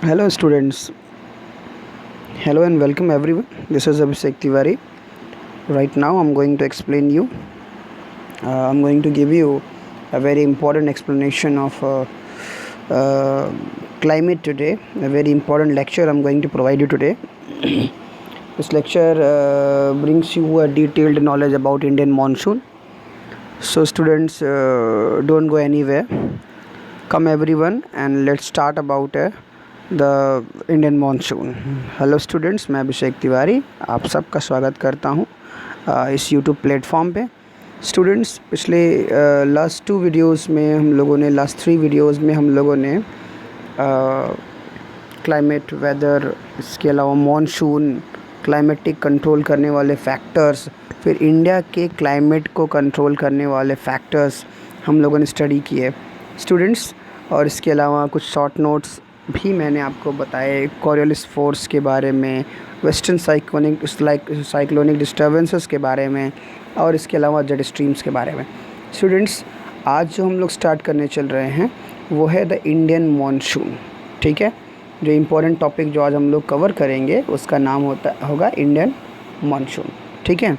Hello students, hello and welcome everyone. This is Abhishek Tiwari. Right now I'm going to explain you. I'm going to give you a very important explanation of climate today. A very important lecture I'm going to provide you today. This lecture brings you a detailed knowledge about Indian monsoon. So students, don't go anywhere. Come everyone and let's start about the Indian monsoon. Hello students, मैं अभिषेक तिवारी आप सबका स्वागत करता हूँ इस YouTube platform पे। Students, पिछले last 2 videos में हम लोगों ने लास्ट 3 वीडियोस में हम लोगों ने क्लाइमेट, वेदर, इसके अलावा मानसून, क्लाइमेटिक कंट्रोल करने वाले फैक्टर्स, फिर इंडिया के क्लाइमेट को कंट्रोल करने वाले फैक्टर्स हम लोगों ने स्टडी किए स्टूडेंट्स। और इसके अलावा कुछ शॉर्ट नोट्स भी मैंने आपको बताए कोरियोलिस फोर्स के बारे में, वेस्टर्न साइक्लोनिक डिस्टर्बेंसेस के बारे में, और इसके अलावा जेट स्ट्रीम्स के बारे में। स्टूडेंट्स, आज जो हम लोग स्टार्ट करने चल रहे हैं वो है द इंडियन मानसून। ठीक है, जो इम्पोर्टेंट टॉपिक जो आज हम लोग कवर करेंगे उसका नाम होगा इंडियन मानसून। ठीक है,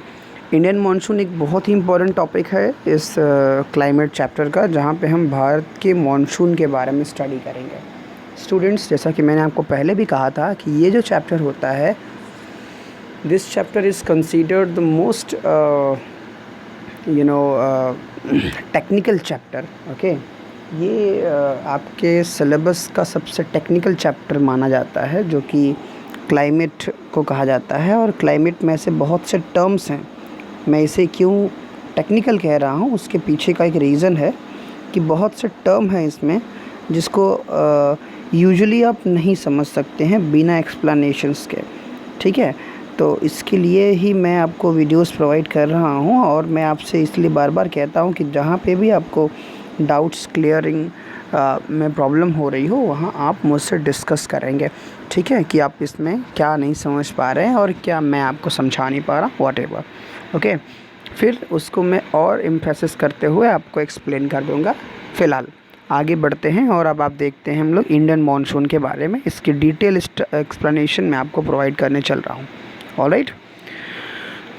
इंडियन मानसून एक बहुत ही इम्पोर्टेंट टॉपिक है इस क्लाइमेट चैप्टर का, जहाँ पे हम भारत के मानसून के बारे में स्टडी करेंगे। स्टूडेंट्स, जैसा कि मैंने आपको पहले भी कहा था कि ये जो चैप्टर होता है, this chapter is considered the most technical chapter. Okay, ये आपके सिलेबस का सबसे टेक्निकल चैप्टर माना जाता है, जो कि क्लाइमेट को कहा जाता है। और क्लाइमेट में ऐसे बहुत से टर्म्स हैं। मैं इसे क्यों टेक्निकल कह रहा हूँ, उसके पीछे का एक रीज़न है कि बहुत से टर्म हैं इसमें जिसको यूजुअली आप नहीं समझ सकते हैं बिना एक्सप्लेनेशंस के। ठीक है, तो इसके लिए ही मैं आपको वीडियोस प्रोवाइड कर रहा हूँ, और मैं आपसे इसलिए बार बार कहता हूँ कि जहाँ पे भी आपको डाउट्स क्लियरिंग में प्रॉब्लम हो रही हो, वहाँ आप मुझसे डिस्कस करेंगे। ठीक है, कि आप इसमें क्या नहीं समझ पा रहे हैं और क्या मैं आपको समझा नहीं पा रहा, व्हाटएवर। ओके, फिर उसको मैं और एम्फेसिस करते हुए आपको एक्सप्लेन कर दूँगा। फ़िलहाल आगे बढ़ते हैं और अब आप देखते हैं हम लोग इंडियन मानसून के बारे में, इसकी डिटेल एक्सप्लेनेशन मैं आपको प्रोवाइड करने चल रहा हूँ। Alright,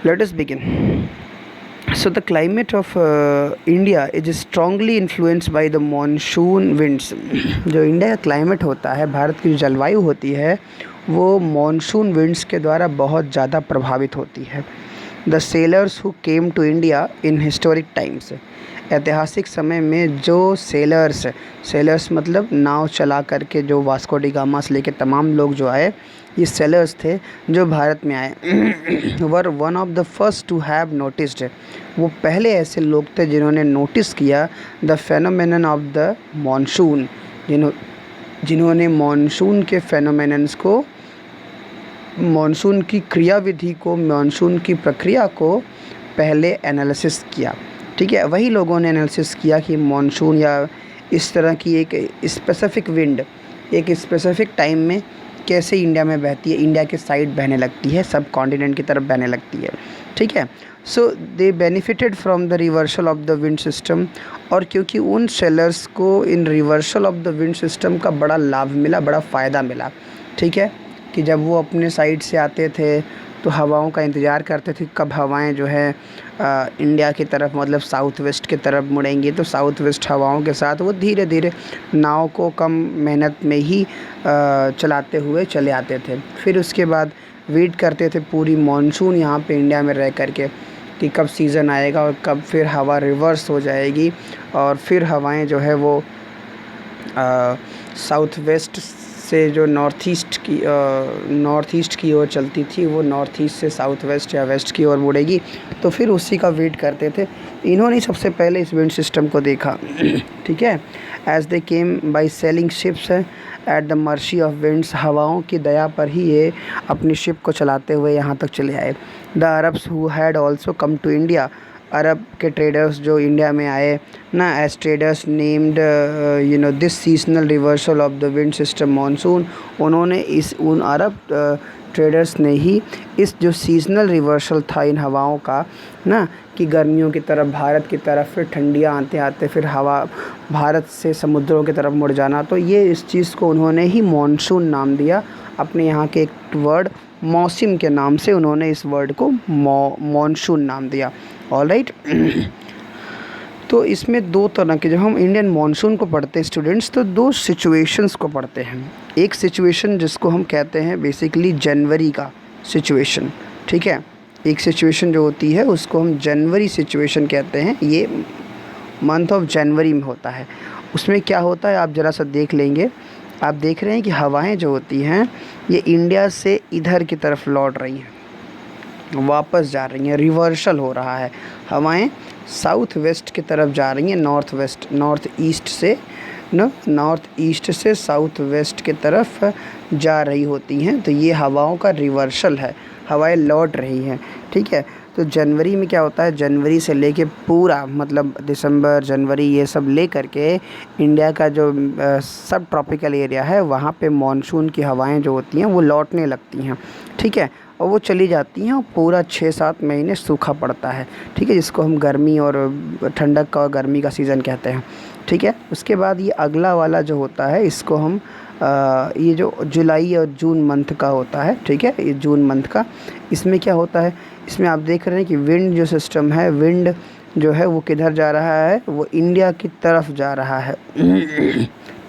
let us begin. So the climate of India is strongly influenced by the monsoon winds. जो इंडिया का क्लाइमेट होता है, भारत की जो जलवायु होती है, वो मानसून विंड्स के द्वारा बहुत ज़्यादा प्रभावित होती है। The sailors who came to India in historic times. ऐतिहासिक समय में जो सेलर्स मतलब नाव चला करके जो वास्को डी गामा से लेके तमाम लोग जो आए, ये सेलर्स थे जो भारत में आए। Were one of the first to have noticed. वो पहले ऐसे लोग थे जिन्होंने नोटिस किया the phenomenon of the monsoon, जिन्होंने मानसून के फेनोमेनन्स को, मानसून की क्रियाविधि को, मानसून की प्रक्रिया को पहले एनालिसिस किया। ठीक है, वही लोगों ने एनालिसिस किया कि मानसून या इस तरह की एक स्पेसिफिक विंड एक स्पेसिफिक टाइम में कैसे इंडिया में बहती है, इंडिया के साइड बहने लगती है, सब कॉन्टिनेंट की तरफ बहने लगती है। ठीक है, so they benefited from the reversal of the wind system. और क्योंकि उन सेलर्स को इन reversal of the wind system का बड़ा लाभ मिला, बड़ा फ़ायदा मिला। ठीक है, कि जब वो अपने साइड से आते थे तो हवाओं का इंतज़ार करते थे कब हवाएं जो है इंडिया की तरफ, मतलब साउथ वेस्ट की तरफ मुड़ेंगी। तो साउथ वेस्ट हवाओं के साथ वो धीरे धीरे नाव को कम मेहनत में ही चलाते हुए चले आते थे। फिर उसके बाद वेट करते थे पूरी मानसून यहाँ पे इंडिया में रह करके कि कब सीज़न आएगा और कब फिर हवा रिवर्स हो जाएगी, और फिर हवाएं जो है वो साउथ वेस्ट से जो नॉर्थ ईस्ट की ओर चलती थी, वो नॉर्थ ईस्ट से साउथ वेस्ट या वेस्ट की ओर मुड़ेगी। तो फिर उसी का वेट करते थे। इन्होंने सबसे पहले इस विंड सिस्टम को देखा। ठीक है, as they came by sailing ships at the mercy of winds. हवाओं की दया पर ही ये अपनी शिप को चलाते हुए यहाँ तक चले आए। The Arabs who had also come to India. अरब के ट्रेडर्स जो इंडिया में आए ना, as traders named this seasonal reversal of the wind system monsoon. उन्होंने उन अरब ट्रेडर्स ने ही इस जो सीजनल रिवर्सल था इन हवाओं का ना, कि गर्मियों की तरफ भारत की तरफ, फिर ठंडियाँ आते आते फिर हवा भारत से समुद्रों की तरफ मुड़ जाना। तो ये इस चीज़ को उन्होंने ही मानसून नाम दिया। अपने यहाँ के एक वर्ड मौसम के नाम से उन्होंने इस वर्ड को मानसून नाम दिया। ऑलराइट। तो इसमें दो तरह के, जब हम इंडियन मानसून को पढ़ते हैं स्टूडेंट्स, तो दो सिचुएशंस को पढ़ते हैं। एक सिचुएशन जिसको हम कहते हैं बेसिकली जनवरी का सिचुएशन, ठीक है। एक सिचुएशन जो होती है उसको हम जनवरी सिचुएशन कहते हैं, ये मंथ ऑफ जनवरी में होता है। उसमें क्या होता है आप ज़रा सा देख लेंगे। आप देख रहे हैं कि हवाएं जो होती हैं ये इंडिया से इधर की तरफ लौट रही हैं, वापस जा रही हैं, रिवर्सल हो रहा है। हवाएं साउथ वेस्ट की तरफ जा रही हैं, नॉर्थ वेस्ट, नॉर्थ ईस्ट से साउथ वेस्ट की तरफ जा रही होती हैं। तो ये हवाओं का रिवर्सल है, हवाएं लौट रही हैं, ठीक है। तो जनवरी में क्या होता है, जनवरी से लेके पूरा मतलब दिसंबर, जनवरी, ये सब ले करके इंडिया का जो सब ट्रॉपिकल एरिया है वहाँ पे मानसून की हवाएं जो होती हैं वो लौटने लगती हैं, ठीक है। और वो चली जाती हैं और पूरा 6-7 महीने सूखा पड़ता है, ठीक है, जिसको हम गर्मी और ठंडक का और गर्मी का सीज़न कहते हैं, ठीक है। उसके बाद ये अगला वाला जो होता है इसको हम ये जो जुलाई और जून मंथ का होता है, ठीक है, ये जून मंथ का, इसमें क्या होता है, इसमें आप देख रहे हैं कि विंड जो सिस्टम है, विंड जो है वो किधर जा रहा है, वो इंडिया की तरफ जा रहा है,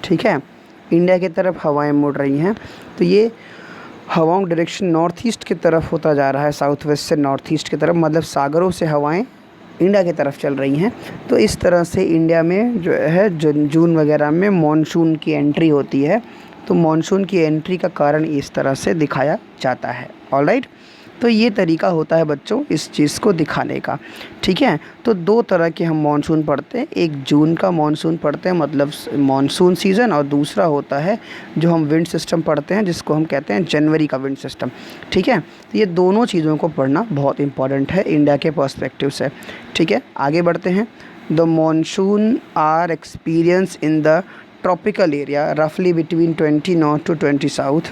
ठीक है, इंडिया की तरफ हवाएं मुड़ रही हैं। तो ये हवाओं का डायरेक्शन नॉर्थ ईस्ट की तरफ होता जा रहा है, साउथ वेस्ट से नॉर्थ ईस्ट की तरफ, मतलब सागरों से हवाएं इंडिया की तरफ चल रही हैं। तो इस तरह से इंडिया में जो है जून वगैरह में मॉनसून की एंट्री होती है। तो मॉनसून की एंट्री का कारण इस तरह से दिखाया जाता है। ऑलराइट। तो ये तरीका होता है बच्चों इस चीज़ को दिखाने का, ठीक है। तो दो तरह के हम मानसून पढ़ते हैं, एक जून का मानसून पढ़ते हैं मतलब मानसून सीज़न, और दूसरा होता है जो हम विंड सिस्टम पढ़ते हैं जिसको हम कहते हैं जनवरी का विंड सिस्टम, ठीक है। तो ये दोनों चीज़ों को पढ़ना बहुत इंपॉर्टेंट है इंडिया के पर्सपेक्टिव से, ठीक है। आगे बढ़ते हैं। The monsoon are experience in the tropical area रफली between 20 north to 20 south.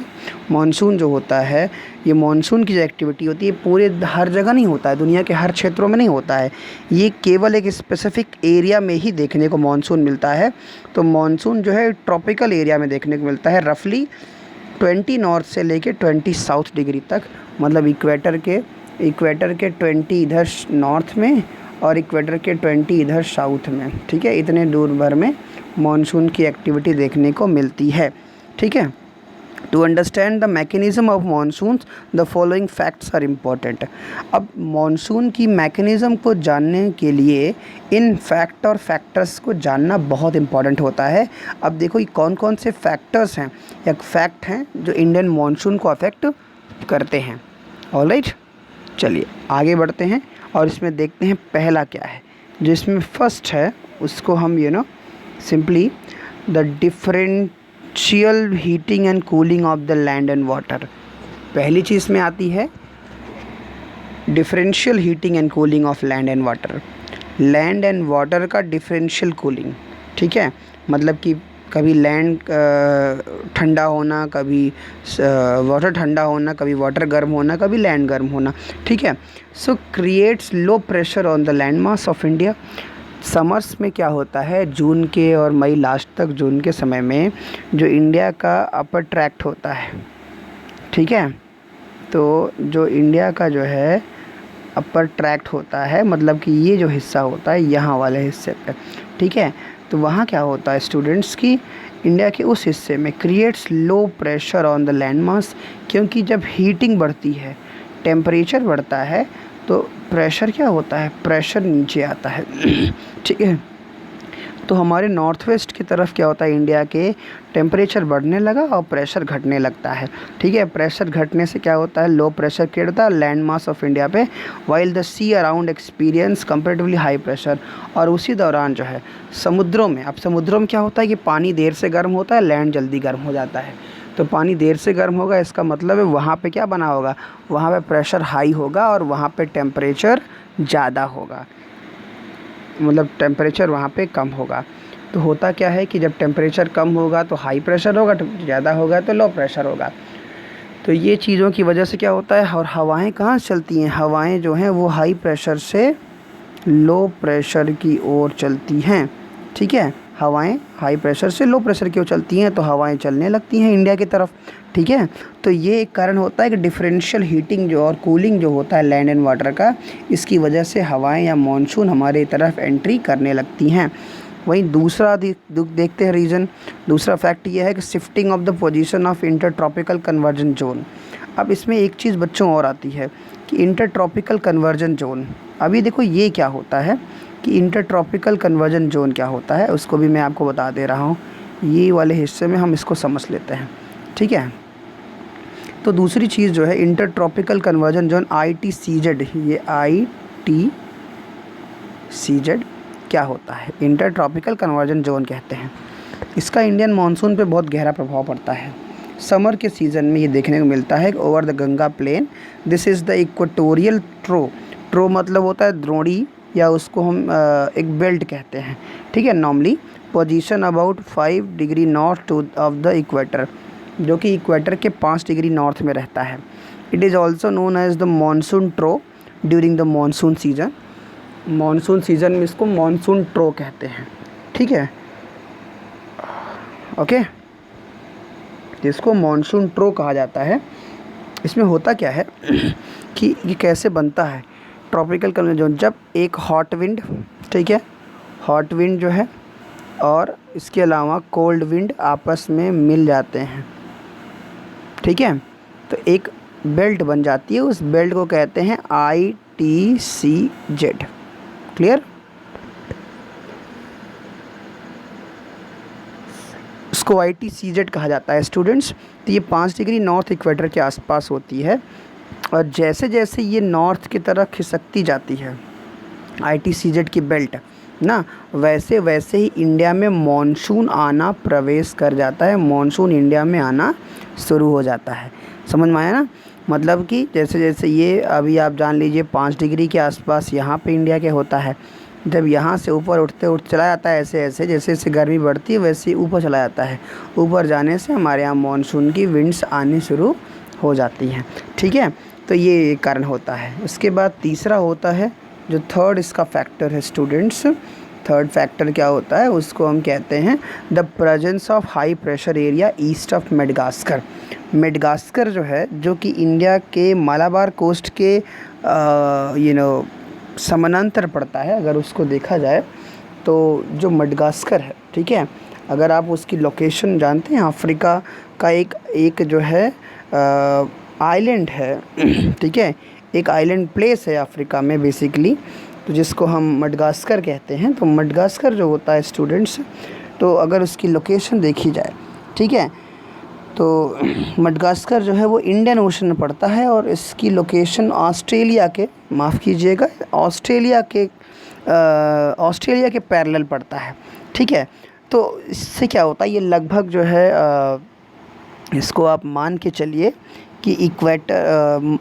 Monsoon जो होता है, ये मानसून की जो एक्टिविटी होती है पूरे हर जगह नहीं होता है, दुनिया के हर क्षेत्रों में नहीं होता है, ये केवल एक स्पेसिफिक एरिया में ही देखने को मानसून मिलता है। तो मानसून जो है ट्रॉपिकल एरिया में देखने को मिलता है, रफली 20 नॉर्थ से लेके 20 साउथ डिग्री तक, मतलब इक्वेटर के 20 इधर नॉर्थ में और इक्वेटर के 20 इधर साउथ में, ठीक है, इतने दूर भर में मानसून की एक्टिविटी देखने को मिलती है, ठीक है। To understand the mechanism of monsoon the following facts are important. अब मानसून की मैकेनिज़्म को जानने के लिए इन फैक्ट और फैक्टर्स को जानना बहुत इम्पॉर्टेंट होता है। अब देखो ये कौन कौन से फैक्टर्स हैं या फैक्ट हैं जो इंडियन मानसून को अफेक्ट करते हैं। ऑलराइट, चलिए आगे बढ़ते हैं और इसमें देखते हैं पहला क्या है। जो इसमें फर्स्ट है उसको हम simply the differential heating and cooling of the land and water. पहली चीज़ में आती है differential heating and cooling of land and water. Land and water का डिफरेंशियल कूलिंग, ठीक है, मतलब कि कभी लैंड ठंडा होना, कभी वाटर ठंडा होना, कभी वाटर गर्म होना, कभी लैंड गर्म होना, ठीक है। So creates low pressure on the land mass of India. Summers में क्या होता है, जून के और मई लास्ट तक, जून के समय में जो इंडिया का अपर ट्रैक्ट होता है, ठीक है, तो जो इंडिया का जो है अपर ट्रैक्ट होता है, मतलब कि ये जो हिस्सा होता है यहाँ वाले हिस्से पे, ठीक है, तो वहाँ क्या होता है स्टूडेंट्स की इंडिया के उस हिस्से में creates low pressure on the land मास, क्योंकि जब हीटिंग बढ़ती है, टेम्परेचर बढ़ता है, तो प्रेशर क्या होता है, प्रेशर नीचे आता है, ठीक है। तो हमारे नॉर्थ वेस्ट की तरफ क्या होता है, इंडिया के टेम्परेचर बढ़ने लगा और प्रेशर घटने लगता है, ठीक है। प्रेशर घटने से क्या होता है, लो प्रेशर क्रिएट होता है लैंड मास ऑफ इंडिया पे, while the sea around experience comparatively high pressure. और उसी दौरान जो है समुद्रों में, अब समुद्रों में क्या होता है कि पानी देर से गर्म होता है, लैंड जल्दी गर्म हो जाता है। तो पानी देर से गर्म होगा, इसका मतलब है वहाँ पे क्या बना होगा, वहाँ पे प्रेशर हाई होगा और वहाँ पे टेम्परेचर ज़्यादा होगा, मतलब टेम्परेचर वहाँ पे कम होगा। तो होता क्या है कि जब टेम्परेचर कम होगा तो हाई प्रेशर होगा, ज़्यादा होगा तो लो प्रेशर होगा। तो ये चीज़ों की वजह से क्या होता है, और हवाएं कहाँ से चलती हैं, हवाएं जो हैं वो हाई प्रेशर से लो प्रेशर की ओर चलती हैं, ठीक है। हवाएं हाई प्रेशर से लो प्रेशर की ओर चलती हैं तो हवाएं चलने लगती हैं इंडिया की तरफ, ठीक है। तो ये एक कारण होता है कि डिफरेंशियल हीटिंग जो और कूलिंग जो होता है लैंड एंड वाटर का, इसकी वजह से हवाएं या मानसून हमारे तरफ एंट्री करने लगती हैं। वहीं दूसरा देखते हैं रीज़न, दूसरा फैक्ट ये है कि shifting of the position of inter tropical convergence zone. अब इसमें एक चीज़ बच्चों और आती है कि इंटर ट्रॉपिकल कन्वर्जन जोन, अभी देखो ये क्या होता है कि इंटर ट्रॉपिकल कन्वर्जन जोन क्या होता है उसको भी मैं आपको बता दे रहा हूँ। ये वाले हिस्से में हम इसको समझ लेते हैं, ठीक है। तो दूसरी चीज़ जो है inter tropical convergence zone ITCZ, ये ITCZ क्या होता है, इंटर ट्रॉपिकल कन्वर्जन जोन कहते हैं। इसका इंडियन मानसून पे बहुत गहरा प्रभाव पड़ता है। समर के सीज़न में ये देखने को मिलता है कि over the Ganga plain this is the equatorial trough मतलब होता है द्रोणी, या उसको हम एक बेल्ट कहते हैं, ठीक है। Normally position about 5 degree north of the equator, जो कि इक्वेटर के 5 डिग्री नॉर्थ में रहता है। It is also known as the monsoon trough during the monsoon season. Monsoon season में इसको मानसून ट्रो कहते हैं, ठीक है, ओके। इसको मानसून ट्रो कहा जाता है। इसमें होता क्या है कि ये कैसे बनता है ट्रॉपिकल कन्वर्जन जोन, जब एक हॉट विंड, ठीक है, हॉट विंड जो है और इसके अलावा कोल्ड विंड आपस में मिल जाते हैं, ठीक है, तो एक बेल्ट बन जाती है। उस बेल्ट को कहते हैं ITCZ, क्लियर। इसको ITCZ कहा जाता है स्टूडेंट्स। तो ये 5 डिग्री नॉर्थ इक्वेटर के आसपास होती है और जैसे जैसे ये नॉर्थ की तरफ खिसकती जाती है ITCZ की बेल्ट ना, वैसे वैसे ही इंडिया में मॉनसून आना प्रवेश कर जाता है, मॉनसून इंडिया में आना शुरू हो जाता है। समझ में आया ना, मतलब कि जैसे जैसे ये अभी आप जान लीजिए 5 डिग्री के आसपास यहाँ पे इंडिया के होता है, जब यहाँ से ऊपर उठते चला जाता है, ऐसे ऐसे जैसे जैसे गर्मी बढ़ती है वैसे ही ऊपर चला जाता है। ऊपर जाने से हमारे यहाँ मानसून की विंड्स आनी शुरू हो जाती हैं, ठीक है। तो ये एक कारण होता है। उसके बाद तीसरा होता है जो थर्ड इसका फैक्टर है स्टूडेंट्स, थर्ड फैक्टर क्या होता है उसको हम कहते हैं the presence of high pressure area east of Madagascar. Madagascar जो है, जो कि इंडिया के मालाबार कोस्ट के समानांतर पड़ता है, अगर उसको देखा जाए तो जो मेडगास्कर है, ठीक है, अगर आप उसकी लोकेशन जानते हैं, अफ्रीका का एक जो है आइलैंड है, ठीक है, एक आइलैंड प्लेस है अफ्रीका में बेसिकली, तो जिसको हम मेडगास्कर कहते हैं। तो मेडगास्कर जो होता है स्टूडेंट्स, तो अगर उसकी लोकेशन देखी जाए, ठीक है, तो मेडगास्कर जो है वो इंडियन ओशन में पड़ता है और इसकी लोकेशन ऑस्ट्रेलिया के, माफ़ कीजिएगा, ऑस्ट्रेलिया के पैरेलल पड़ता है, ठीक है। तो इससे क्या होता है, ये लगभग जो है इसको आप मान के चलिए कि इक्वेटर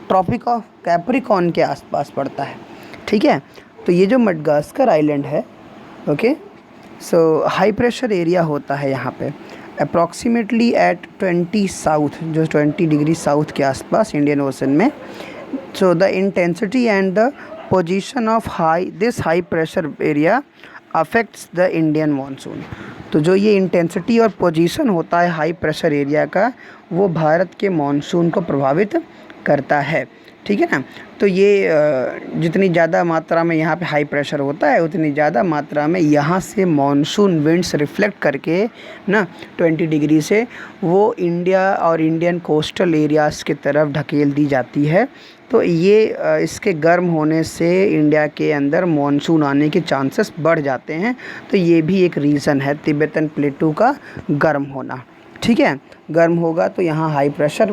ट्रॉपिक ऑफ कैप्रिकॉर्न के आसपास पड़ता है, ठीक है। तो ये जो मेडगास्कर आइलैंड है, ओके, सो हाई प्रेशर एरिया होता है यहाँ पे अप्रॉक्सीमेटली एट 20 साउथ, जो 20 डिग्री साउथ के आसपास इंडियन ओशन में। So the intensity and the position of this high pressure area affects the Indian monsoon. तो जो ये इंटेंसिटी और पोजीशन होता है हाई प्रेशर एरिया का, वो भारत के मानसून को प्रभावित करता है, ठीक है ना। तो ये जितनी ज़्यादा मात्रा में यहाँ पे हाई प्रेशर होता है, उतनी ज़्यादा मात्रा में यहाँ से मानसून विंड्स रिफ्लेक्ट करके ना 20 डिग्री से वो इंडिया और इंडियन कोस्टल एरियाज़ की तरफ ढकेल दी जाती है। तो ये इसके गर्म होने से इंडिया के अंदर मानसून आने के चांसेस बढ़ जाते हैं। तो ये भी एक रीज़न है तिब्बतन प्लेटू का गर्म होना, ठीक है। गर्म होगा तो यहाँ हाई प्रेशर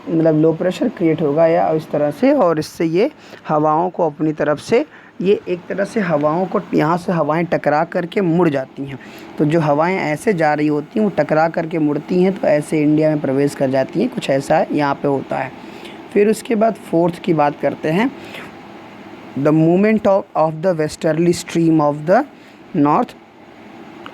मतलब लो प्रेशर क्रिएट होगा या इस तरह से, और इससे ये हवाओं को अपनी तरफ से, ये एक तरह से हवाओं को, यहाँ से हवाएं टकरा करके मुड़ जाती हैं। तो जो हवाएं ऐसे जा रही होती हैं वो टकरा करके मुड़ती हैं, तो ऐसे इंडिया में प्रवेश कर जाती हैं। कुछ ऐसा यहाँ पे होता है। फिर उसके बाद फोर्थ की बात करते हैं, the movement of the westerly stream of the north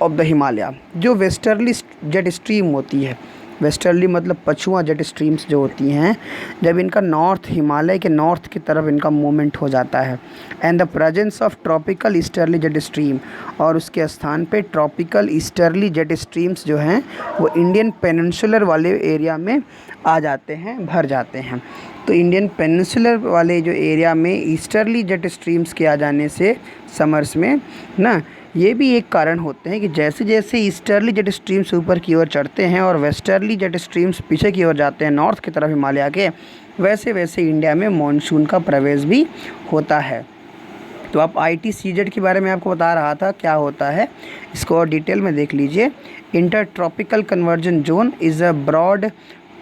of the Himalaya. जो वेस्टर्ली जेट स्ट्रीम होती है, वेस्टर्ली मतलब पछुआ जेट स्ट्रीम्स जो होती हैं, जब इनका नॉर्थ हिमालय के नॉर्थ की तरफ इनका मूवमेंट हो जाता है। And the presence of tropical easterly jet stream, और उसके स्थान पे ट्रॉपिकल ईस्टर्ली जेट स्ट्रीम्स जो हैं वो इंडियन पेनिनसुलर वाले एरिया में आ जाते हैं, भर जाते हैं। तो इंडियन पेनिनसुलर वाले जो एरिया में ईस्टर्ली जेट स्ट्रीम्स के आ जाने से समर्स में ना, ये भी एक कारण होते हैं कि जैसे जैसे ईस्टर्ली जेट स्ट्रीम्स ऊपर की ओर चढ़ते हैं और वेस्टर्ली जेट स्ट्रीम्स पीछे की ओर जाते हैं नॉर्थ की तरफ हिमालय के, वैसे वैसे इंडिया में मानसून का प्रवेश भी होता है। तो आप ITCZ के बारे में आपको बता रहा था क्या होता है, इसको और डिटेल में देख लीजिए। Intertropical convergence zone is a broad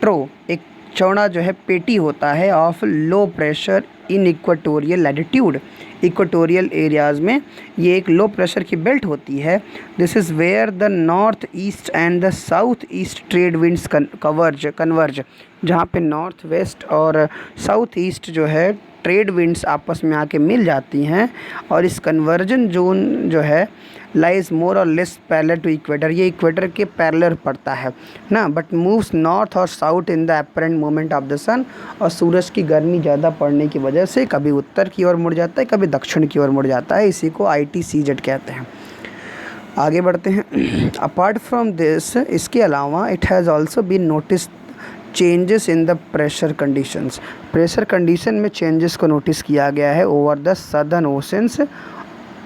trough, एक चौड़ा जो है पेटी होता है of low pressure in equatorial latitude. Equatorial areas में ये एक लो प्रेशर की बेल्ट होती है। This is where the north east and the south east trade winds converge, जहाँ पे नॉर्थ वेस्ट और साउथ ईस्ट जो है ट्रेड विंड्स आपस में आके मिल जाती हैं। और इस कन्वर्जन जोन जो है lies more or less parallel to equator, ये इक्वेटर के पैरेलल पड़ता है ना, बट मूव्स नॉर्थ और south in the apparent movement of the sun. और सूरज की गर्मी ज़्यादा पड़ने की वजह से कभी उत्तर की ओर मुड़ जाता है, कभी दक्षिण की ओर मुड़ जाता है। इसी को ITCZ कहते हैं। आगे बढ़ते हैं। अपार्ट फ्रॉम दिस, इसके अलावा it has also been notice changes in the pressure conditions, pressure condition में चेंजेस को नोटिस किया गया है over the southern oceans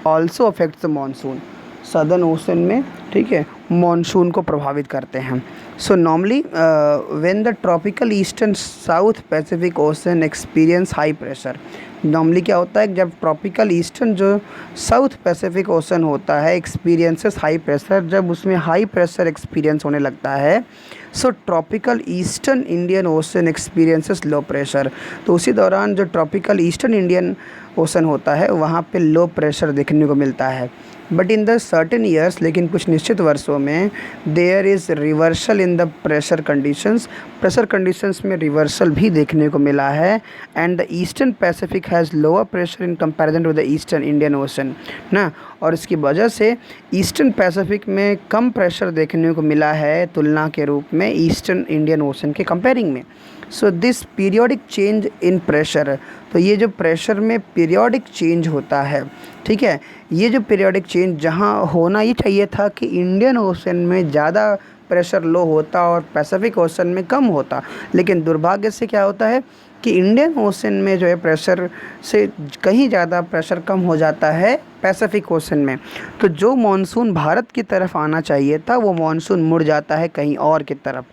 also affects the monsoon. Southern ocean में, ठीक है, मानसून को प्रभावित करते हैं। So normally when the tropical eastern South Pacific Ocean experience high pressure, normally क्या होता है जब ट्रॉपिकल ईस्टर्न जो साउथ पैसिफिक ओशन होता है एक्सपीरियंसेस हाई प्रेशर, जब उसमें हाई प्रेशर एक्सपीरियंस होने लगता है, so tropical eastern Indian ocean experiences low pressure. तो उसी दौरान जो ट्रॉपिकल ईस्टर्न इंडियन ओशन होता है वहाँ पे लो प्रेशर देखने को मिलता है। But in the certain years, लेकिन कुछ निश्चित वर्षों में there is reversal in the pressure conditions, pressure conditions में रिवर्सल भी देखने को मिला है। And the eastern Pacific has lower pressure in comparison to the eastern Indian Ocean ना, और इसकी वजह से ईस्टर्न पैसिफिक में कम प्रेशर देखने को मिला है तुलना के रूप में ईस्टर्न इंडियन ओशन के कंपेयरिंग में। So this periodic change in pressure, तो ये जो प्रेशर में पीरियोडिक चेंज होता है, ठीक है, ये जो पीरियोडिक चेंज जहाँ होना ये चाहिए था कि इंडियन ओशन में ज़्यादा प्रेशर लो होता और पैसिफिक ओशन में कम होता, लेकिन दुर्भाग्य से क्या होता है कि इंडियन ओशन में जो है प्रेशर से कहीं ज़्यादा प्रेशर कम हो जाता है पैसिफिक ओशन में। तो जो मानसून भारत की तरफ आना चाहिए था वो मानसून मुड़ जाता है कहीं और की तरफ।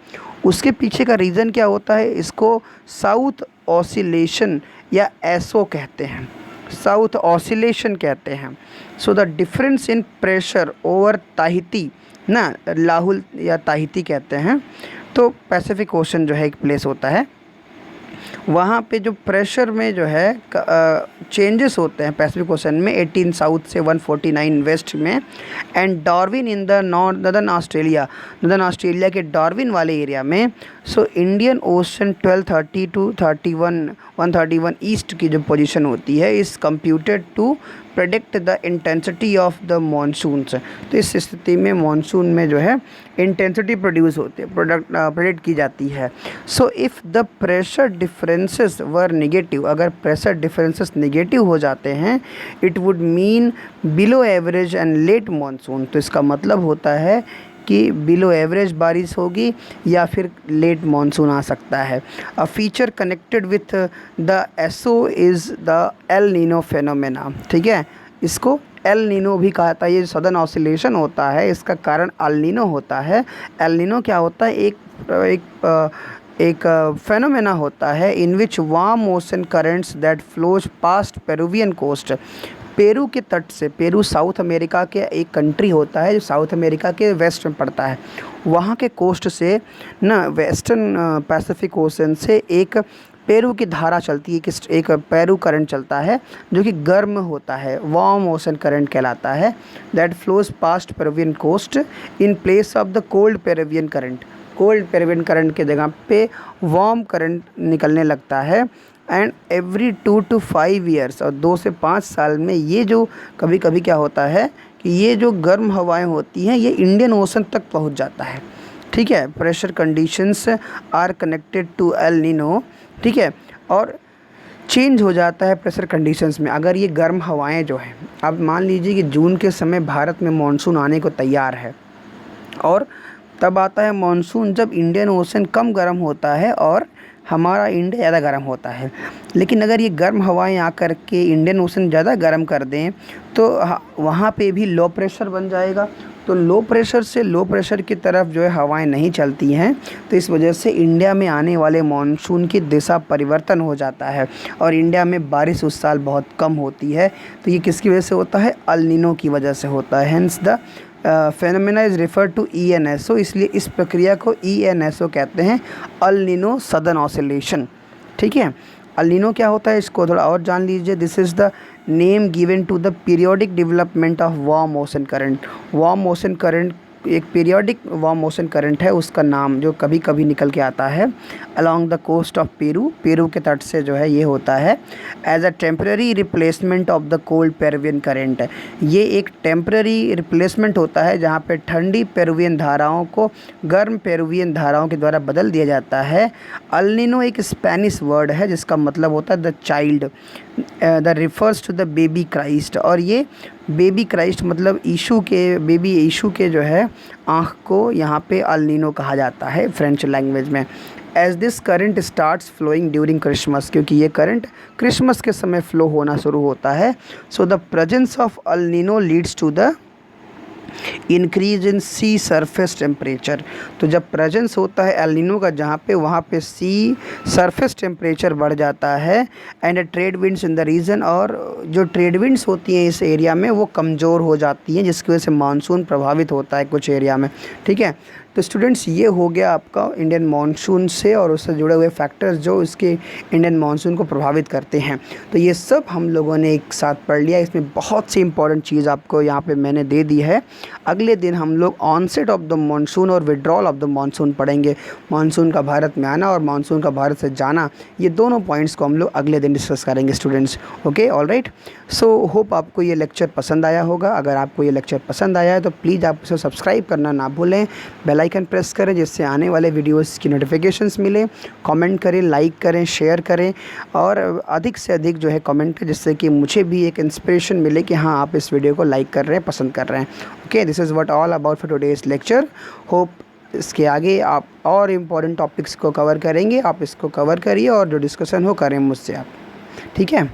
उसके पीछे का रीज़न क्या होता है, इसको साउथ ऑसिलेशन या एसओ कहते हैं, साउथ ऑसिलेशन कहते हैं। So the difference in pressure over Tahiti ना, लाहुल या ताहिती कहते हैं, तो पैसिफिक ओशन जो है एक प्लेस होता है, वहाँ पे जो प्रेशर में जो है चेंजेस होते हैं पैसिफिक ओशन में 18 साउथ से 149 वेस्ट में। And Darwin in the northern Australia, northern Australia के डार्विन वाले एरिया में। So Indian Ocean 1230 to 131 east की जो पोजीशन होती है is computed to predict the intensity of the monsoons. तो इस स्थिति में मानसून में जो है इंटेंसिटी प्रोड्यूस होती है, प्रेडिक्ट की जाती है। So if the pressure differences were negative, अगर प्रेशर डिफरेंसेस नेगेटिव हो जाते हैं, it would mean below average and let monsoon. तो इसका मतलब होता है कि बिलो एवरेज बारिश होगी या फिर लेट मानसून आ सकता है। A feature connected with the SO is the El Nino phenomena, ठीक है, इसको एल नीनो भी कहा जाता है। ये सदर्न ऑसिलेशन होता है इसका कारण एल नीनो होता है। एल नीनो क्या होता है, एक फेनोमेना होता है in which warm ocean currents that flows past Peruvian coast, Peru के तट से, पेरू साउथ अमेरिका के एक कंट्री होता है जो साउथ अमेरिका के वेस्ट में पड़ता है, वहाँ के कोस्ट से ना वेस्टर्न पैसिफिक ओशन से एक पेरू की धारा चलती है, एक पेरू करंट चलता है जो कि गर्म होता है, वार्म ओशन करंट कहलाता है, that flows past Peruvian coast in place of the cold Peruvian current. Cold Peruvian current के जगह पे वार्म करंट निकलने लगता है। एंड एवरी 2 to 5 ईयर्स, और 2 से 5 साल में ये जो कभी क्या होता है कि ये जो गर्म हवाएं होती हैं ये इंडियन ओशन तक पहुंच जाता है, ठीक है, pressure conditions are connected to El Nino, ठीक है, और चेंज हो जाता है प्रेशर कंडीशंस में। अगर ये गर्म हवाएं जो हैं, अब मान लीजिए कि जून के समय भारत में मानसून आने को तैयार है, और तब आता है मानसून जब इंडियन ओशन कम गर्म होता है और हमारा इंडिया ज़्यादा गर्म होता है। लेकिन अगर ये गर्म हवाएं आकर के इंडियन ओशन ज़्यादा गर्म कर दें तो वहाँ पे भी लो प्रेशर बन जाएगा। तो लो प्रेशर से लो प्रेशर की तरफ जो है हवाएं नहीं चलती हैं, तो इस वजह से इंडिया में आने वाले मानसून की दिशा परिवर्तन हो जाता है और इंडिया में बारिश उस साल बहुत कम होती है। तो ये किसकी वजह से होता है? अल नीनो की वजह से होता है। Hence the phenomena is refer to ENSO, इसलिए इस प्रक्रिया को ENSO कहते हैं, अल नीनो सदर्न ऑसिलेशन। ठीक है, अल नीनो क्या होता है इसको थोड़ा और जान लीजिए। This is the name given to the periodic development of warm ocean current. Warm ocean current एक पीरियोडिक वार्म ओशन करंट है, उसका नाम जो कभी कभी निकल के आता है along the coast of Peru, Peru के तट से जो है ये होता है as a temporary replacement of the cold Peruvian current. ये एक टेम्पररी रिप्लेसमेंट होता है जहाँ पे ठंडी पेरुवियन धाराओं को गर्म पेरुवियन धाराओं के द्वारा बदल दिया जाता है। अल नीनो एक स्पेनिश वर्ड है जिसका मतलब होता है the child, the refers to the baby Christ, और ये बेबी क्राइस्ट मतलब यीशु के, बेबी यीशु के जो है आँख को यहाँ पे अल नीनो कहा जाता है फ्रेंच लैंग्वेज में। As this current starts flowing during Christmas, क्योंकि ये करंट क्रिसमस के समय फ्लो होना शुरू होता है। So the presence of El Nino leads to the increase in sea surface temperature. तो जब प्रेजेंस होता है एल नीनो का जहाँ पे, वहाँ पे सी सरफेस टेम्परेचर बढ़ जाता है and trade winds in the region, और जो ट्रेड विंड्स होती हैं इस एरिया में वो कमज़ोर हो जाती हैं जिसकी वजह से मानसून प्रभावित होता है कुछ एरिया में। ठीक है, तो स्टूडेंट्स ये हो गया आपका इंडियन मानसून से और उससे जुड़े हुए फैक्टर्स जो इसके इंडियन मानसून को प्रभावित करते हैं। तो ये सब हम लोगों ने एक साथ पढ़ लिया। इसमें बहुत सी इंपॉर्टेंट चीज़ आपको यहाँ पे मैंने दे दी है। अगले दिन हम लोग ऑनसेट ऑफ द मानसून और विड्रॉल ऑफ द मानसून पढ़ेंगे। मानसून का भारत में आना और मानसून का भारत से जाना, ये दोनों पॉइंट्स को हम लोग अगले दिन डिस्कस करेंगे students. Okay, all right. So hope आपको ये लेक्चर पसंद आया होगा। अगर आपको ये लेक्चर पसंद आया है तो प्लीज़ आप इसे सब्सक्राइब करना ना भूलें, बेल आइकन प्रेस करें जिससे आने वाले वीडियोस की नोटिफिकेशंस मिले। कमेंट करें, लाइक करें, शेयर करें और अधिक से अधिक जो है कमेंट करें जिससे कि मुझे भी एक इंस्पिरेशन मिले कि हाँ आप इस वीडियो को लाइक कर रहे हैं, पसंद कर रहे हैं। Okay, this is what all about for today's lecture. Hope इसके आगे आप और इम्पोर्टेंट टॉपिक्स को कवर करेंगे। आप इसको कवर करिए और जो डिस्कशन हो करें मुझसे आप। ठीक है।